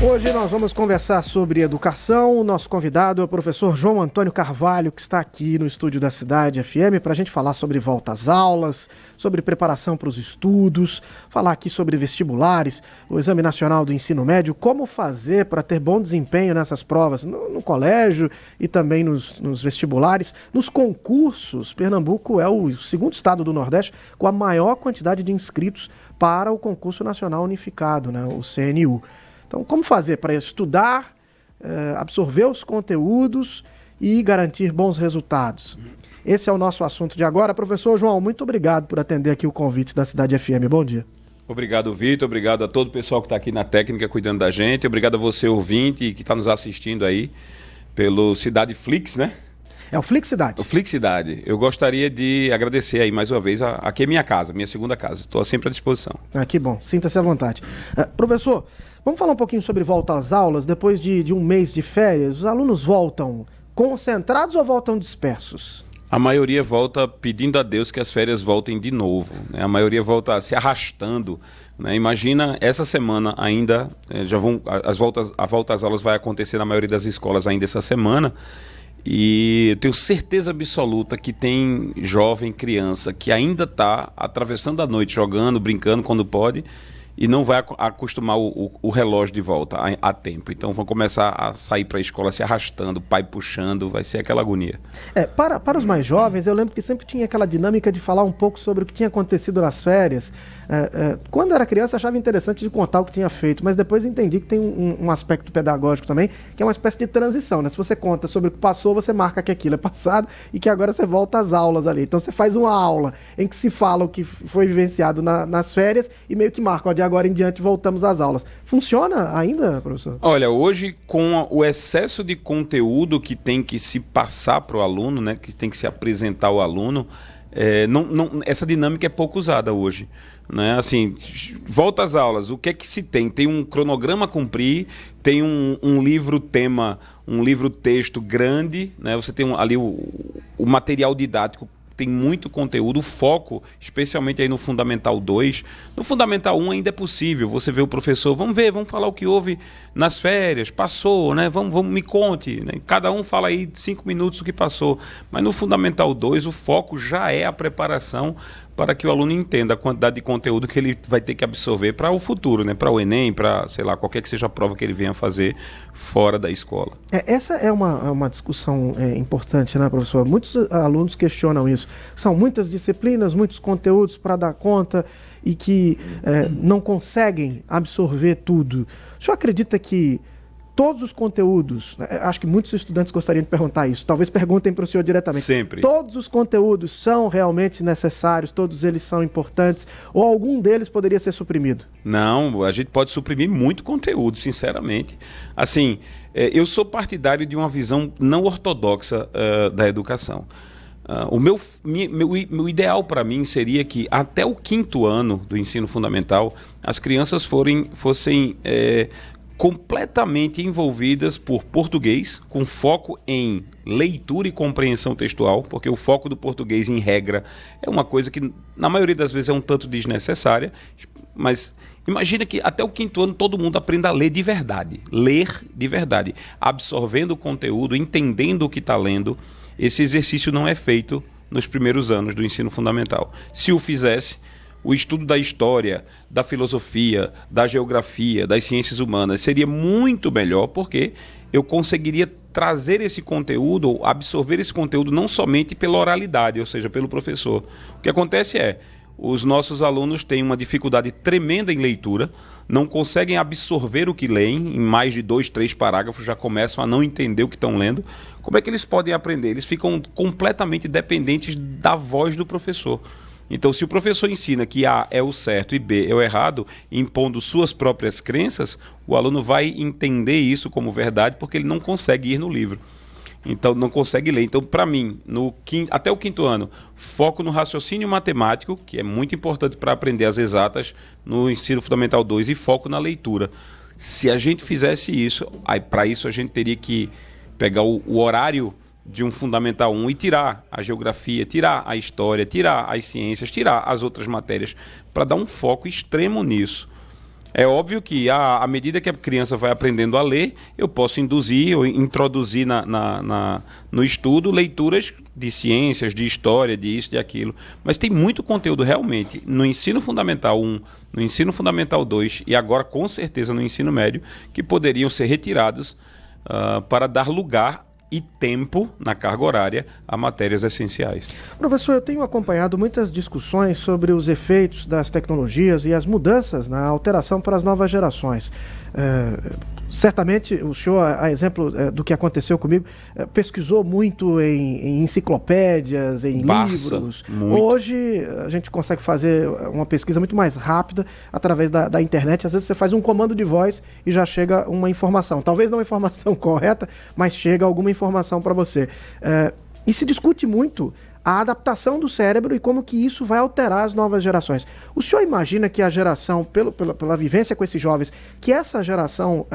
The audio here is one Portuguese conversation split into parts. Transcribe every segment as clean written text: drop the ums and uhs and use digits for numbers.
Hoje nós vamos conversar sobre educação. O nosso convidado é o professor João Antônio Carvalho, que está aqui no estúdio da Cidade FM para a gente falar sobre volta às aulas, sobre preparação para os estudos, falar aqui sobre vestibulares, o Exame Nacional do Ensino Médio, como fazer para ter bom desempenho nessas provas no colégio e também nos vestibulares. Nos concursos, Pernambuco é o segundo estado do Nordeste com a maior quantidade de inscritos para o Concurso Nacional Unificado, né, o CNU. Então, como fazer para estudar, absorver os conteúdos e garantir bons resultados? Esse é o nosso assunto de agora. Professor João, muito obrigado por atender aqui o convite da Cidade FM. Bom dia. Obrigado, Vitor. Obrigado a todo o pessoal que está aqui na técnica cuidando da gente. Obrigado a você, ouvinte, que está nos assistindo aí pelo Cidade Flix, né? É o Flix Cidade. O Flix Cidade. Eu gostaria de agradecer aí mais uma vez. Aqui é minha casa, minha segunda casa. Estou sempre à disposição. Que bom. Sinta-se à vontade. Professor, vamos falar um pouquinho sobre volta às aulas. Depois de um mês de férias, os alunos voltam concentrados ou voltam dispersos? A maioria volta pedindo a Deus que as férias voltem de novo, né? A maioria volta se arrastando, né? Imagina, essa semana ainda, a volta às aulas vai acontecer na maioria das escolas ainda essa semana. E eu tenho certeza absoluta que tem jovem, criança, que ainda está atravessando a noite, jogando, brincando quando pode, e não vai acostumar o relógio de volta a tempo. Então vão começar a sair para a escola se arrastando, pai puxando, vai ser aquela agonia. Para os mais jovens, eu lembro que sempre tinha aquela dinâmica de falar um pouco sobre o que tinha acontecido nas férias. Quando eu era criança, achava interessante de contar o que tinha feito, mas depois entendi que tem um aspecto pedagógico também, que é uma espécie de transição, né? Se você conta sobre o que passou, você marca que aquilo é passado e que agora você volta às aulas ali. Então você faz uma aula em que se fala o que foi vivenciado nas férias e meio que marca, de agora em diante voltamos às aulas. Funciona ainda, professor? Olha, hoje com o excesso de conteúdo que tem que se passar para o aluno, né, que tem que se apresentar ao aluno, essa dinâmica é pouco usada hoje, né? Assim, volta às aulas, o que é que se tem? Tem um cronograma a cumprir, tem um livro-tema, um livro-texto grande, né? Você tem ali o material didático, tem muito conteúdo, o foco, especialmente aí no Fundamental 2. No Fundamental 1 ainda é possível, você vê o professor, vamos falar o que houve nas férias, passou, né? Vamos, me conte, né? Cada um fala aí 5 minutos o que passou. Mas no Fundamental 2 o foco já é a preparação para que o aluno entenda a quantidade de conteúdo que ele vai ter que absorver para o futuro, né? Para o Enem, para, sei lá, qualquer que seja a prova que ele venha fazer fora da escola. Essa é uma discussão importante, né, professor? Muitos alunos questionam isso. São muitas disciplinas, muitos conteúdos para dar conta e que não conseguem absorver tudo. O senhor acredita que todos os conteúdos, acho que muitos estudantes gostariam de perguntar isso, talvez perguntem para o senhor diretamente. Sempre. Todos os conteúdos são realmente necessários, todos eles são importantes, ou algum deles poderia ser suprimido? Não, a gente pode suprimir muito conteúdo, sinceramente. Assim, eu sou partidário de uma visão não ortodoxa da educação. O meu ideal para mim seria que até o 5º ano do ensino fundamental as crianças fossem completamente envolvidas por português, com foco em leitura e compreensão textual, porque o foco do português, em regra, é uma coisa que, na maioria das vezes, é um tanto desnecessária, mas imagina que até o 5º ano todo mundo aprenda a ler de verdade, absorvendo o conteúdo, entendendo o que está lendo. Esse exercício não é feito nos primeiros anos do ensino fundamental. Se o fizesse, o estudo da história, da filosofia, da geografia, das ciências humanas seria muito melhor, porque eu conseguiria trazer esse conteúdo, ou absorver esse conteúdo não somente pela oralidade, ou seja, pelo professor. O que acontece os nossos alunos têm uma dificuldade tremenda em leitura, não conseguem absorver o que leem, em mais de 2, 3 parágrafos já começam a não entender o que estão lendo. Como é que eles podem aprender? Eles ficam completamente dependentes da voz do professor. Então, se o professor ensina que A é o certo e B é o errado, impondo suas próprias crenças, o aluno vai entender isso como verdade porque ele não consegue ir no livro. Então, não consegue ler. Então, para mim, até o 5º ano, foco no raciocínio matemático, que é muito importante para aprender as exatas no ensino fundamental 2, e foco na leitura. Se a gente fizesse isso, para isso a gente teria que pegar o horário de um Fundamental 1 e tirar a geografia, tirar a história, tirar as ciências, tirar as outras matérias, para dar um foco extremo nisso. É óbvio que à medida que a criança vai aprendendo a ler, eu posso induzir ou introduzir no estudo leituras de ciências, de história, de isso, de aquilo. Mas tem muito conteúdo realmente no ensino fundamental 1, no ensino fundamental 2 e agora com certeza no ensino médio, que poderiam ser retirados para dar lugar e tempo na carga horária a matérias essenciais. Professor, eu tenho acompanhado muitas discussões sobre os efeitos das tecnologias e as mudanças na alteração para as novas gerações. Certamente, o senhor, a exemplo do que aconteceu comigo, pesquisou muito em enciclopédias, em livros. Muito. Hoje, a gente consegue fazer uma pesquisa muito mais rápida através da internet. Às vezes, você faz um comando de voz e já chega uma informação. Talvez não uma informação correta, mas chega alguma informação para você. E se discute muito a adaptação do cérebro e como que isso vai alterar as novas gerações. O senhor imagina que a geração, pela vivência com esses jovens, que essa geração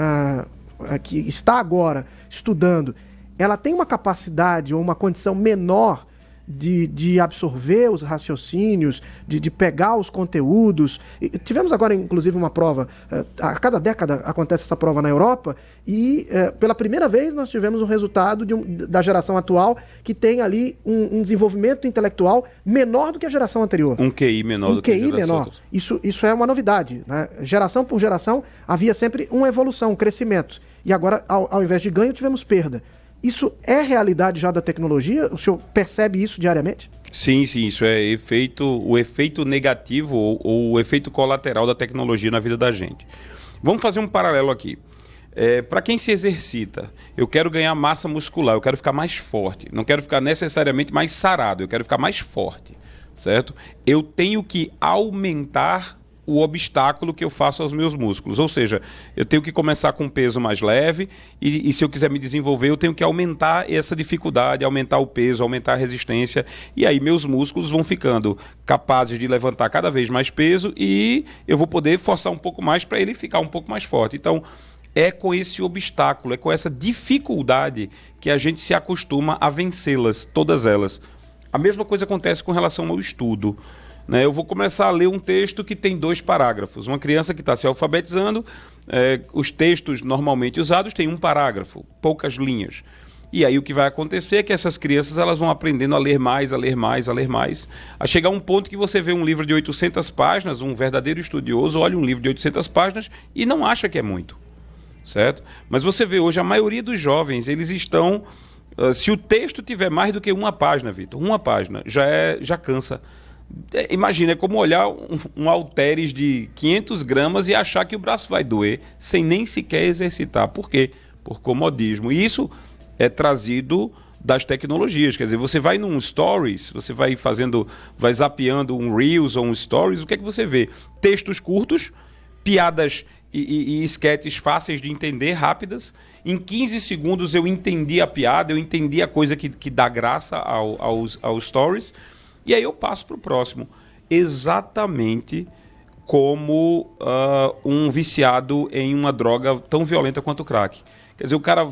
que está agora estudando, ela tem uma capacidade ou uma condição menor de absorver os raciocínios, de pegar os conteúdos? E tivemos agora, inclusive, uma prova, a cada década acontece essa prova na Europa, e pela primeira vez nós tivemos um resultado da geração atual que tem ali um desenvolvimento intelectual menor do que a geração anterior. Um QI menor do que a geração menor. Isso é uma novidade, né? Geração por geração havia sempre uma evolução, um crescimento. E agora, ao invés de ganho, tivemos perda. Isso é realidade já da tecnologia? O senhor percebe isso diariamente? Sim, isso é o efeito negativo ou o efeito colateral da tecnologia na vida da gente. Vamos fazer um paralelo aqui. Para quem se exercita, eu quero ganhar massa muscular, eu quero ficar mais forte. Não quero ficar necessariamente mais sarado, eu quero ficar mais forte, certo? Eu tenho que aumentar o obstáculo que eu faço aos meus músculos. Ou seja, eu tenho que começar com um peso mais leve e se eu quiser me desenvolver, eu tenho que aumentar essa dificuldade, aumentar o peso, aumentar a resistência. E aí meus músculos vão ficando capazes de levantar cada vez mais peso e eu vou poder forçar um pouco mais para ele ficar um pouco mais forte. Então, é com esse obstáculo, é com essa dificuldade que a gente se acostuma a vencê-las, todas elas. A mesma coisa acontece com relação ao estudo. Eu vou começar a ler um texto que tem 2 parágrafos. Uma criança que está se alfabetizando, os textos normalmente usados têm um parágrafo, poucas linhas. E aí o que vai acontecer é que essas crianças elas vão aprendendo a ler mais, a ler mais, a ler mais, a chegar a um ponto que você vê um livro de 800 páginas, um verdadeiro estudioso olha um livro de 800 páginas e não acha que é muito, certo? Mas você vê hoje a maioria dos jovens, eles estão... se o texto tiver mais do que uma página, Vitor, uma página, já cansa. Imagina, é como olhar um halteres de 500 gramas e achar que o braço vai doer sem nem sequer exercitar. Por quê? Por comodismo. E isso é trazido das tecnologias. Quer dizer, você vai num Stories, você vai zapeando um Reels ou um Stories, o que é que você vê? Textos curtos, piadas e esquetes fáceis de entender, rápidas. Em 15 segundos eu entendi a piada, eu entendi a coisa que dá graça aos Stories. E aí eu passo para o próximo. Exatamente como um viciado em uma droga tão violenta quanto o crack. Quer dizer, o cara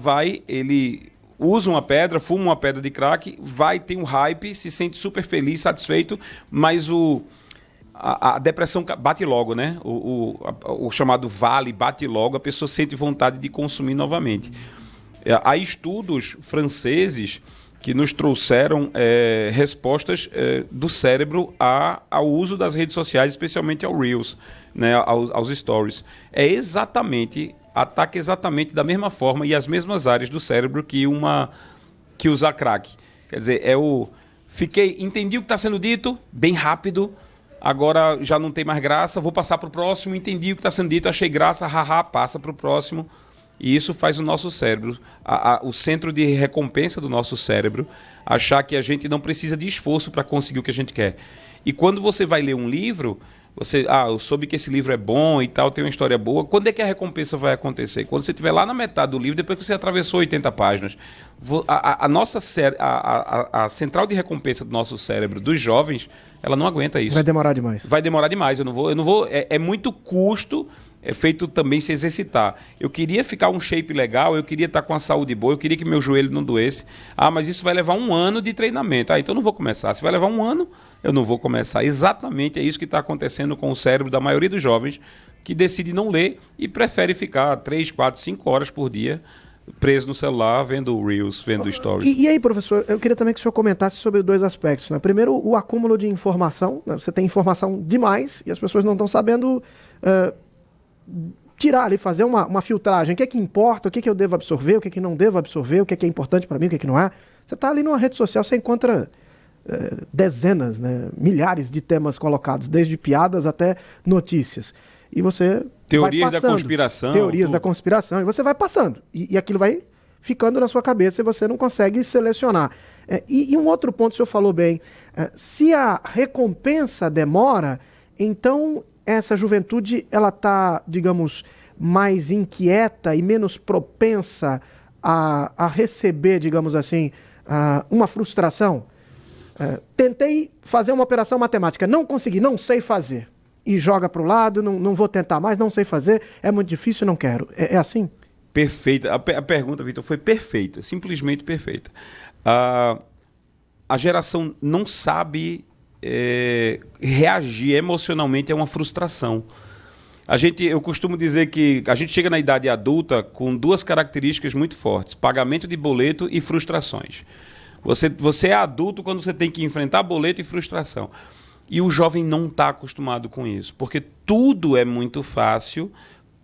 ele usa uma pedra, fuma uma pedra de crack, tem um hype, se sente super feliz, satisfeito, mas a depressão bate logo, né? O chamado vale bate logo, a pessoa sente vontade de consumir novamente. Há estudos franceses que nos trouxeram respostas do cérebro ao uso das redes sociais, especialmente ao Reels, né, aos Stories. Ataca exatamente da mesma forma e as mesmas áreas do cérebro que usar crack. Quer dizer, entendi o que está sendo dito, bem rápido, agora já não tem mais graça, vou passar para o próximo, entendi o que está sendo dito, achei graça, passa para o próximo. E isso faz o nosso cérebro, o centro de recompensa do nosso cérebro, achar que a gente não precisa de esforço para conseguir o que a gente quer. E quando você vai ler um livro, eu soube que esse livro é bom e tal, tem uma história boa. Quando é que a recompensa vai acontecer? Quando você estiver lá na metade do livro, depois que você atravessou 80 páginas. A central de recompensa do nosso cérebro, dos jovens, ela não aguenta isso. Vai demorar demais. Vai demorar demais. Eu não vou. É muito custo. É feito também se exercitar. Eu queria ficar um shape legal, eu queria estar com a saúde boa, eu queria que meu joelho não doesse. Mas isso vai levar 1 ano de treinamento. Então eu não vou começar. Se vai levar 1 ano, eu não vou começar. Exatamente é isso que está acontecendo com o cérebro da maioria dos jovens. que decide não ler e prefere ficar 3, 4, 5 horas por dia preso no celular, vendo Reels, vendo Stories. E aí, professor, eu queria também que o senhor comentasse sobre 2 aspectos, né? Primeiro, o acúmulo de informação, né? Você tem informação demais e as pessoas não estão sabendo tirar ali, fazer uma filtragem. O que é que importa, o que é que eu devo absorver, o que é que não devo absorver, o que é importante para mim, o que é que não é. Você está ali numa rede social, você encontra dezenas, né, milhares de temas colocados, desde piadas até notícias. E você Teorias vai da conspiração. Teorias da conspiração. E você vai passando. E aquilo vai ficando na sua cabeça e você não consegue selecionar. E um outro ponto, o senhor falou bem. Se a recompensa demora, então essa juventude ela está, digamos, mais inquieta e menos propensa a receber, digamos assim, uma frustração. Tentei fazer uma operação matemática, não consegui, não sei fazer. E joga para o lado, não vou tentar mais, não sei fazer, é muito difícil, não quero. É assim? Perfeita. A pergunta, Vitor, foi perfeita, simplesmente perfeita. A geração não sabe reagir emocionalmente a uma frustração. Eu costumo dizer que a gente chega na idade adulta com 2 características muito fortes: pagamento de boleto e frustrações. Você é adulto quando você tem que enfrentar boleto e frustração. E o jovem não está acostumado com isso, porque tudo é muito fácil,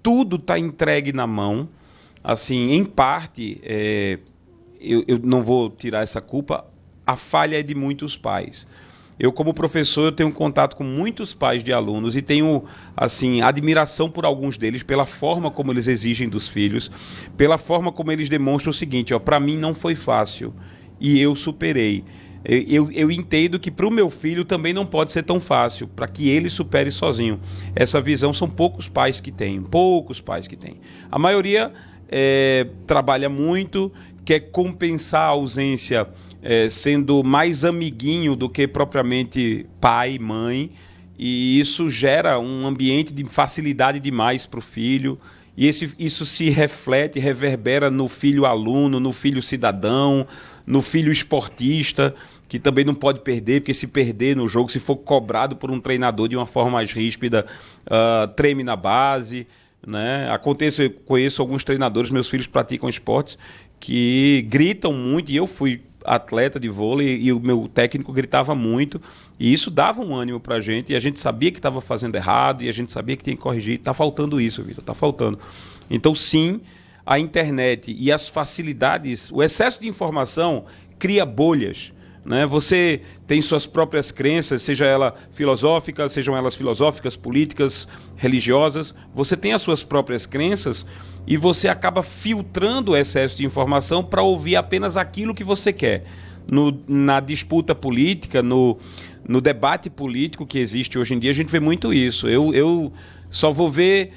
tudo está entregue na mão. Assim, em parte, eu não vou tirar essa culpa, a falha é de muitos pais. Eu, como professor, eu tenho contato com muitos pais de alunos e tenho, assim, admiração por alguns deles, pela forma como eles exigem dos filhos, pela forma como eles demonstram o seguinte: para mim não foi fácil e eu superei. Eu entendo que para o meu filho também não pode ser tão fácil, para que ele supere sozinho. Essa visão são poucos pais que têm, A maioria trabalha muito, quer compensar a ausência sendo mais amiguinho do que propriamente pai, mãe, e isso gera um ambiente de facilidade demais para o filho. E isso se reflete, reverbera no filho aluno, no filho cidadão, no filho esportista, que também não pode perder, porque se perder no jogo, se for cobrado por um treinador de uma forma mais ríspida, treme na base, né? Eu conheço alguns treinadores, meus filhos praticam esportes, que gritam muito, e eu fui atleta de vôlei e o meu técnico gritava muito, e isso dava um ânimo pra gente, e a gente sabia que estava fazendo errado, e a gente sabia que tinha que corrigir. Tá faltando isso, Vitor, tá faltando. Então, sim, a internet e as facilidades, o excesso de informação cria bolhas, né? Você tem suas próprias crenças, sejam elas filosóficas, políticas, religiosas. Você tem as suas próprias crenças e você acaba filtrando o excesso de informação para ouvir apenas aquilo que você quer. Na disputa política, no debate político que existe hoje em dia, a gente vê muito isso. Eu só vou ver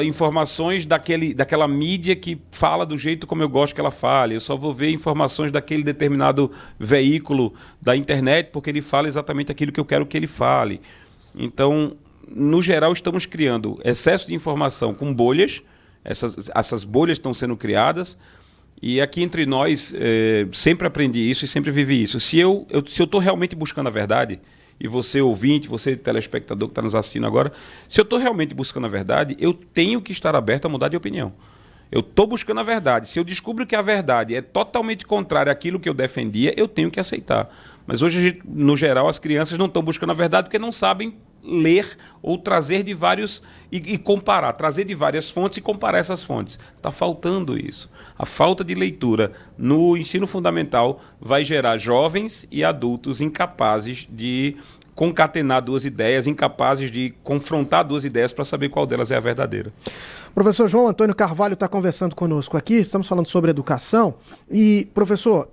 informações daquela mídia que fala do jeito como eu gosto que ela fale. Eu só vou ver informações daquele determinado veículo da internet porque ele fala exatamente aquilo que eu quero que ele fale. Então, no geral, estamos criando excesso de informação com bolhas. Essas bolhas estão sendo criadas. E aqui entre nós, sempre aprendi isso e sempre vivi isso. Se eu estou realmente buscando a verdade, e você ouvinte, você telespectador que está nos assistindo agora, se eu estou realmente buscando a verdade, eu tenho que estar aberto a mudar de opinião. Eu estou buscando a verdade. Se eu descubro que a verdade é totalmente contrária àquilo que eu defendia, eu tenho que aceitar. Mas hoje, no geral, as crianças não estão buscando a verdade porque não sabem ler ou trazer de vários e comparar, trazer de várias fontes e comparar essas fontes. Está faltando isso. A falta de leitura no ensino fundamental vai gerar jovens e adultos incapazes de concatenar 2 ideias, incapazes de confrontar 2 ideias para saber qual delas é a verdadeira. Professor João Antônio Carvalho está conversando conosco aqui, estamos falando sobre educação. E, professor,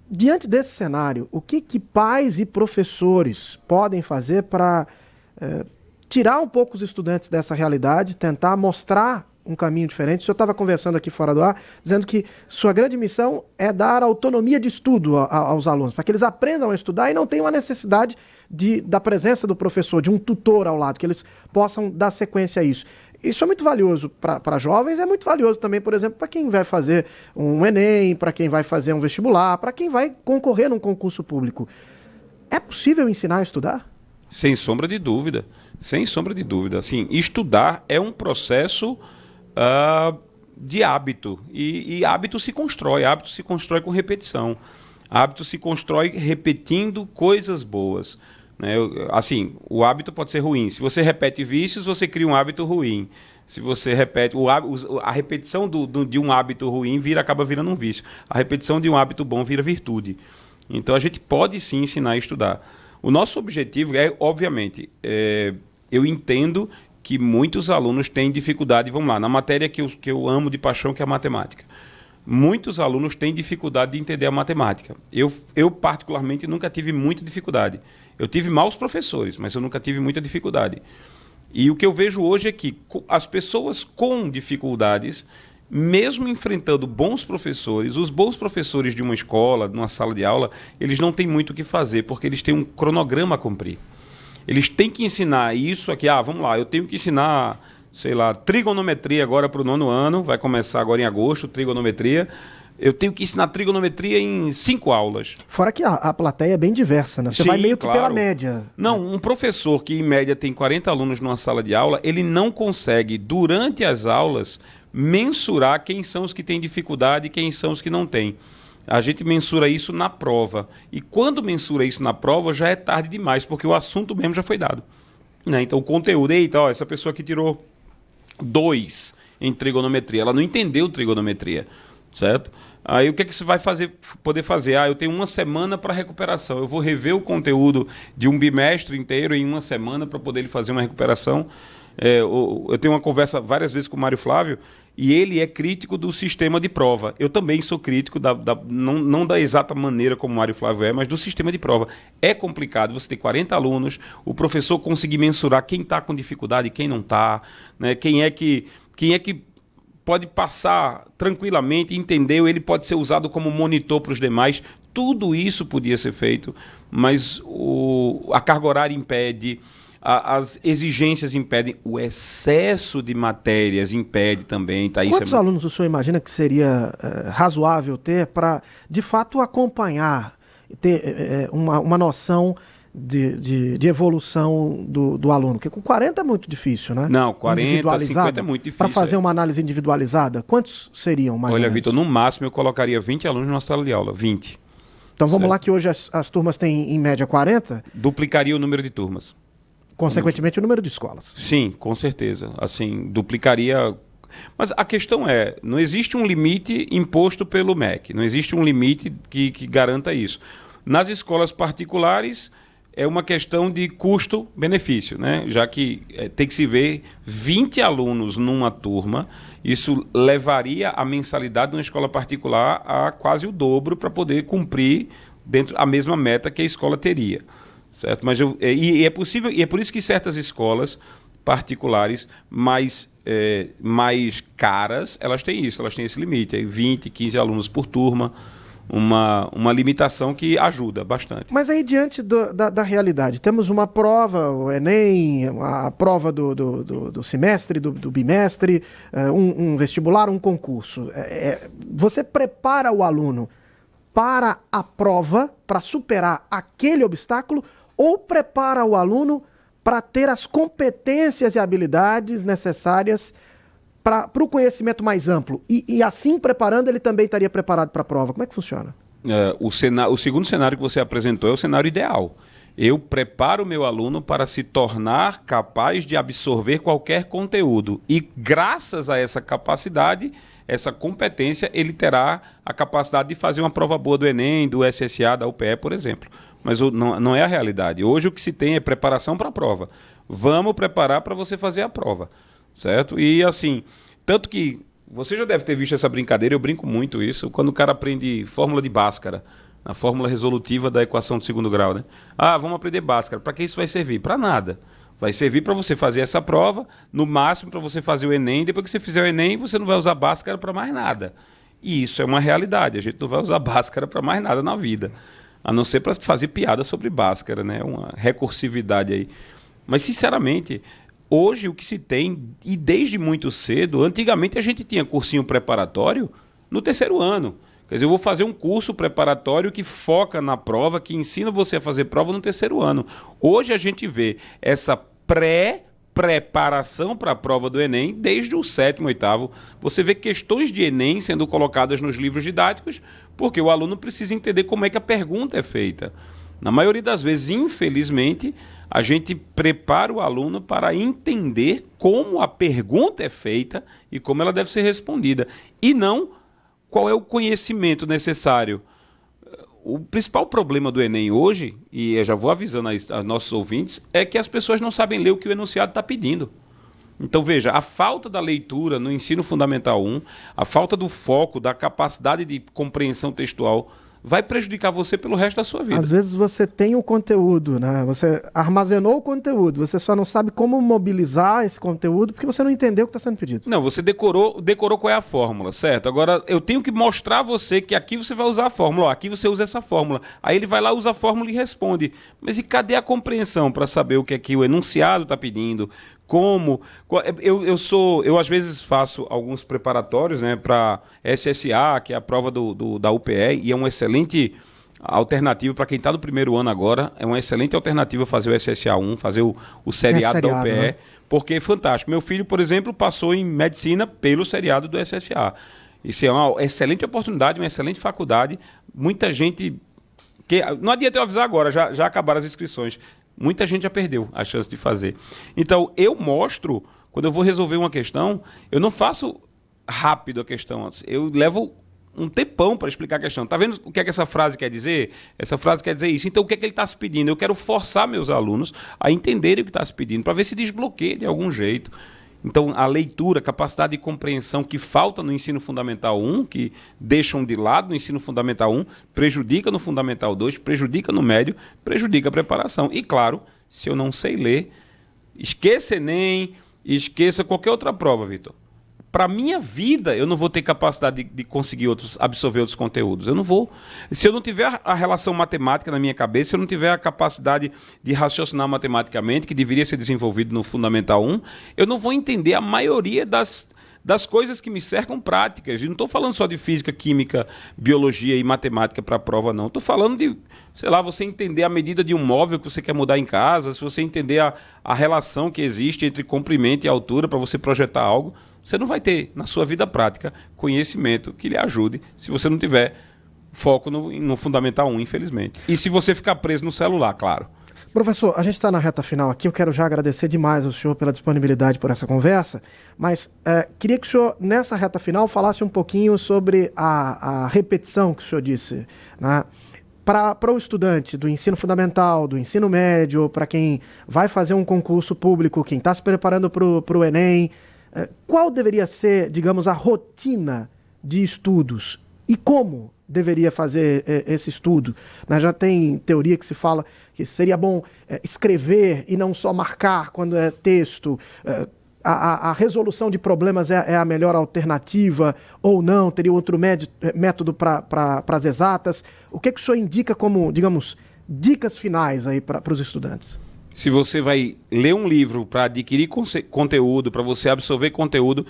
diante desse cenário, o que pais e professores podem fazer para tirar um pouco os estudantes dessa realidade, tentar mostrar um caminho diferente? O senhor estava conversando aqui fora do ar, dizendo que sua grande missão é dar autonomia de estudo aos alunos, para que eles aprendam a estudar e não tenham a necessidade da presença do professor, de um tutor ao lado, que eles possam dar sequência a isso. Isso é muito valioso para jovens, é muito valioso também, por exemplo, para quem vai fazer um Enem, para quem vai fazer um vestibular, para quem vai concorrer num concurso público. É possível ensinar a estudar? Sem sombra de dúvida. Sem sombra de dúvida. Assim, estudar é um processo de hábito. E hábito se constrói. Hábito se constrói com repetição. Hábito se constrói repetindo coisas boas. Né? Assim, o hábito pode ser ruim. Se você repete vícios, você cria um hábito ruim. Se você repete... a repetição de um hábito ruim acaba virando um vício. A repetição de um hábito bom vira virtude. Então, a gente pode sim ensinar a estudar. O nosso objetivo é, obviamente, eu entendo que muitos alunos têm dificuldade, vamos lá, na matéria que eu amo de paixão, que é a matemática. Muitos alunos têm dificuldade de entender a matemática. Eu particularmente, nunca tive muita dificuldade. Eu tive maus professores, mas eu nunca tive muita dificuldade. E o que eu vejo hoje é que as pessoas com dificuldades, mesmo enfrentando bons professores, os bons professores de uma escola, de uma sala de aula, eles não têm muito o que fazer, porque eles têm um cronograma a cumprir. Eles têm que ensinar isso aqui. Vamos lá, eu tenho que ensinar, sei lá, trigonometria agora para o 9º ano, vai começar agora em agosto, trigonometria. Eu tenho que ensinar trigonometria em 5 aulas. Fora que a plateia é bem diversa, né? Você vai meio que pela média. Não, um professor que em média tem 40 alunos numa sala de aula, ele não consegue, durante as aulas, mensurar quem são os que têm dificuldade e quem são os que não têm. A gente mensura isso na prova. E quando mensura isso na prova, já é tarde demais, porque o assunto mesmo já foi dado. Né? Então, o conteúdo, essa pessoa que tirou 2 em trigonometria, ela não entendeu trigonometria, certo? Aí o que você vai poder fazer? Eu tenho 1 semana para recuperação. Eu vou rever o conteúdo de um bimestre inteiro em 1 semana para poder fazer uma recuperação. Eu tenho uma conversa várias vezes com o Mário Flávio, e ele é crítico do sistema de prova. Eu também sou crítico, não da exata maneira como o Mário Flávio é, mas do sistema de prova. É complicado você ter 40 alunos, o professor conseguir mensurar quem está com dificuldade e quem não está, né? Quem é que pode passar tranquilamente, entendeu? Ele pode ser usado como monitor para os demais. Tudo isso podia ser feito, mas a carga horária impede, as exigências impedem, o excesso de matérias impede também. Tá? Quantos alunos o senhor imagina que seria razoável ter para, de fato, acompanhar, ter uma noção de evolução do aluno? Porque com 40 é muito difícil, né? Não, 40, 50 é muito difícil. Para fazer uma análise individualizada, quantos seriam mais? Olha, Vitor, no máximo eu colocaria 20 alunos numa sala de aula, 20. Então vamos lá que hoje as turmas têm em média 40? Duplicaria o número de turmas. Consequentemente o número de escolas. Sim, com certeza. Assim, duplicaria. Mas a questão não existe um limite imposto pelo MEC, não existe um limite que garanta isso. Nas escolas particulares, é uma questão de custo-benefício, né? Já que tem que se ver 20 alunos numa turma, isso levaria a mensalidade de uma escola particular a quase o dobro para poder cumprir dentro a mesma meta que a escola teria. Certo? Mas é possível, e é por isso que certas escolas particulares mais caras, elas têm esse limite, 20, 15 alunos por turma, uma limitação que ajuda bastante. Mas aí, diante da realidade, temos uma prova, o Enem, a prova do semestre, do bimestre, um vestibular, um concurso. Você prepara o aluno para a prova, para superar aquele obstáculo, ou prepara o aluno para ter as competências e habilidades necessárias para o conhecimento mais amplo? E assim, preparando, ele também estaria preparado para a prova. Como é que funciona? O segundo cenário que você apresentou é o cenário ideal. Eu preparo o meu aluno para se tornar capaz de absorver qualquer conteúdo. E graças a essa capacidade, essa competência, ele terá a capacidade de fazer uma prova boa do Enem, do SSA, da UPE, por exemplo. Mas não é a realidade. Hoje o que se tem é preparação para a prova. Vamos preparar para você fazer a prova, certo? E assim, tanto que você já deve ter visto essa brincadeira, eu brinco muito isso, quando o cara aprende fórmula de Bhaskara, a fórmula resolutiva da equação de segundo grau, né? Vamos aprender Bhaskara. Para que isso vai servir? Para nada. Vai servir para você fazer essa prova, no máximo para você fazer o Enem. Depois que você fizer o Enem, você não vai usar Bhaskara para mais nada. E isso é uma realidade. A gente não vai usar Bhaskara para mais nada na vida. A não ser para fazer piada sobre Bhaskara, né? Uma recursividade aí. Mas, sinceramente, hoje o que se tem, e desde muito cedo, antigamente a gente tinha cursinho preparatório no 3º ano, Quer dizer, eu vou fazer um curso preparatório que foca na prova, que ensina você a fazer prova no terceiro ano. Hoje a gente vê essa preparação para a prova do Enem desde o 7º, 8º. Você vê questões de Enem sendo colocadas nos livros didáticos, porque o aluno precisa entender como é que a pergunta é feita. Na maioria das vezes, infelizmente, a gente prepara o aluno para entender como a pergunta é feita e como ela deve ser respondida, e não qual é o conhecimento necessário. O principal problema do Enem hoje, e eu já vou avisando a nossos ouvintes, é que as pessoas não sabem ler o que o enunciado está pedindo. Então, veja, a falta da leitura no ensino fundamental 1, a falta do foco, da capacidade de compreensão textual, vai prejudicar você pelo resto da sua vida. Às vezes você tem o conteúdo, né? Você armazenou o conteúdo, você só não sabe como mobilizar esse conteúdo porque você não entendeu o que está sendo pedido. Não, você decorou qual é a fórmula, certo? Agora, eu tenho que mostrar a você que aqui você vai usar a fórmula, ó, aqui você usa essa fórmula. Aí ele vai lá, usa a fórmula e responde. Mas e cadê a compreensão para saber o que é que o enunciado está pedindo? Como? Eu às vezes faço alguns preparatórios, né, para SSA, que é a prova da UPE, e é uma excelente alternativa para quem está no primeiro ano agora. É uma excelente alternativa fazer o SSA 1, fazer o seriado da UPE, né? Porque é fantástico. Meu filho, por exemplo, passou em medicina pelo seriado do SSA. Isso é uma excelente oportunidade, uma excelente faculdade. Muita gente... Não adianta eu avisar agora, já acabaram as inscrições. Muita gente já perdeu a chance de fazer. Então, eu mostro, quando eu vou resolver uma questão, eu não faço rápido a questão. Eu levo um tempão para explicar a questão. Está vendo o que é que essa frase quer dizer? Essa frase quer dizer isso. Então, o que é que ele está se pedindo? Eu quero forçar meus alunos a entenderem o que está se pedindo, para ver se desbloqueia de algum jeito. Então, a leitura, a capacidade de compreensão que falta no ensino fundamental 1, que deixam de lado no ensino fundamental 1, prejudica no fundamental 2, prejudica no médio, prejudica a preparação. E, claro, se eu não sei ler, esqueça Enem, esqueça qualquer outra prova, Vitor. Para a minha vida, eu não vou ter capacidade de conseguir absorver outros conteúdos. Eu não vou. Se eu não tiver a relação matemática na minha cabeça, se eu não tiver a capacidade de raciocinar matematicamente, que deveria ser desenvolvido no Fundamental 1, eu não vou entender a maioria das coisas que me cercam práticas. E não estou falando só de física, química, biologia e matemática para a prova, não. Estou falando de, sei lá, você entender a medida de um móvel que você quer mudar em casa, se você entender a relação que existe entre comprimento e altura para você projetar algo. Você não vai ter, na sua vida prática, conhecimento que lhe ajude se você não tiver foco no Fundamental 1, infelizmente. E se você ficar preso no celular, claro. Professor, a gente está na reta final aqui, eu quero já agradecer demais ao senhor pela disponibilidade por essa conversa, mas queria que o senhor, nessa reta final, falasse um pouquinho sobre a repetição que o senhor disse, né? Para o estudante do ensino fundamental, do ensino médio, para quem vai fazer um concurso público, quem está se preparando para o Enem, qual deveria ser, digamos, a rotina de estudos e como deveria fazer esse estudo? Já tem teoria que se fala que seria bom escrever e não só marcar quando é texto. A resolução de problemas é a melhor alternativa ou não? Teria outro método para as exatas? O que o senhor indica como, digamos, dicas finais aí para os estudantes? Se você vai ler um livro para adquirir conteúdo, para você absorver conteúdo,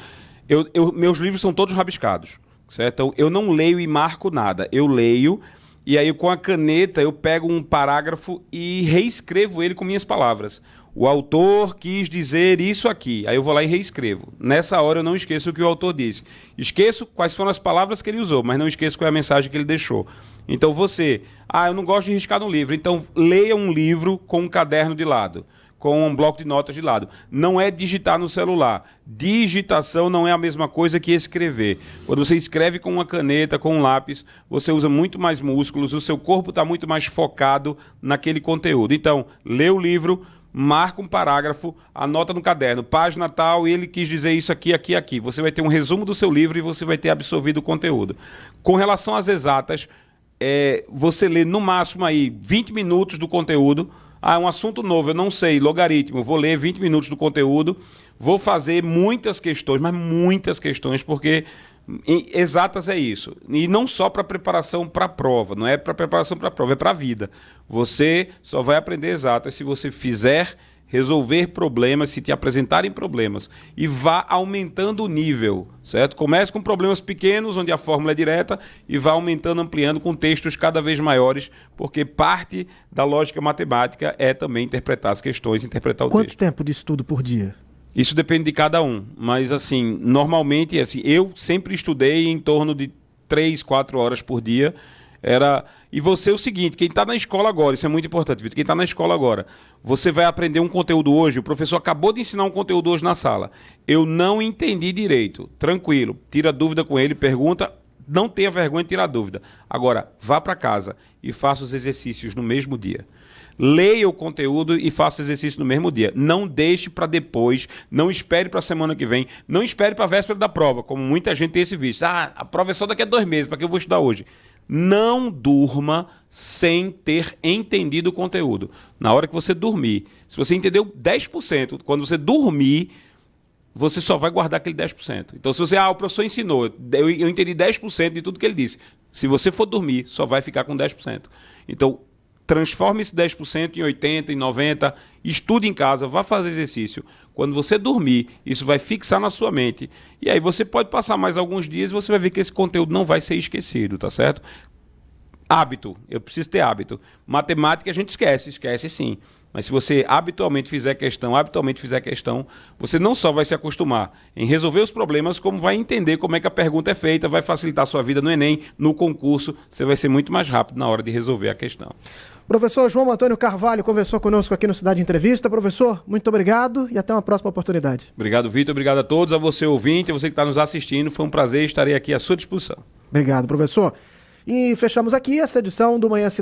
meus livros são todos rabiscados, certo? Então, eu não leio e marco nada. Eu leio e aí com a caneta eu pego um parágrafo e reescrevo ele com minhas palavras. O autor quis dizer isso aqui. Aí eu vou lá e reescrevo. Nessa hora eu não esqueço o que o autor disse. Esqueço quais foram as palavras que ele usou, mas não esqueço qual é a mensagem que ele deixou. Então eu não gosto de riscar no livro. Então leia um livro com um caderno de lado, com um bloco de notas de lado. Não é digitar no celular. Digitação não é a mesma coisa que escrever. Quando você escreve com uma caneta, com um lápis, você usa muito mais músculos, o seu corpo está muito mais focado naquele conteúdo. Então, lê o livro, marca um parágrafo, anota no caderno, página tal, ele quis dizer isso aqui, aqui, aqui. Você vai ter um resumo do seu livro e você vai ter absorvido o conteúdo. Com relação às exatas, você lê no máximo aí 20 minutos do conteúdo. É um assunto novo, eu não sei, logaritmo, vou ler 20 minutos do conteúdo, vou fazer muitas questões, mas muitas questões, porque exatas é isso. E não só para preparação para a prova, não é para preparação para a prova, é para a vida. Você só vai aprender exatas se você fizer, resolver problemas se te apresentarem problemas e vá aumentando o nível, certo? Comece com problemas pequenos, onde a fórmula é direta, e vá aumentando, ampliando com textos cada vez maiores, porque parte da lógica matemática é também interpretar as questões, interpretar o texto. Quanto tempo de estudo por dia? Isso depende de cada um, mas assim, normalmente, assim, eu sempre estudei em torno de 3, 4 horas por dia. E você é o seguinte, quem está na escola agora, isso é muito importante, Vitor, quem está na escola agora, você vai aprender um conteúdo hoje, o professor acabou de ensinar um conteúdo hoje na sala, eu não entendi direito, tranquilo, tira dúvida com ele, pergunta, não tenha vergonha de tirar dúvida. Agora, vá para casa e faça os exercícios no mesmo dia. Leia o conteúdo e faça o exercício no mesmo dia. Não deixe para depois, não espere para a semana que vem, não espere para a véspera da prova, como muita gente tem esse vício. A prova é só daqui a 2 meses, para que eu vou estudar hoje? Não durma sem ter entendido o conteúdo. Na hora que você dormir, se você entendeu 10%, quando você dormir, você só vai guardar aquele 10%. Então, se você, o professor ensinou, eu entendi 10% de tudo que ele disse. Se você for dormir, só vai ficar com 10%. Então, transforme esse 10% em 80%, em 90%, estude em casa, vá fazer exercício. Quando você dormir, isso vai fixar na sua mente. E aí você pode passar mais alguns dias e você vai ver que esse conteúdo não vai ser esquecido, tá certo? Hábito, eu preciso ter hábito. Matemática a gente esquece sim. Mas se você habitualmente fizer questão, você não só vai se acostumar em resolver os problemas, como vai entender como é que a pergunta é feita, vai facilitar a sua vida no Enem, no concurso, você vai ser muito mais rápido na hora de resolver a questão. Professor João Antônio Carvalho conversou conosco aqui no Cidade Entrevista. Professor, muito obrigado e até uma próxima oportunidade. Obrigado, Vitor. Obrigado a todos, a você ouvinte, a você que está nos assistindo. Foi um prazer, estarei aqui à sua disposição. Obrigado, professor. E fechamos aqui essa edição do Manhã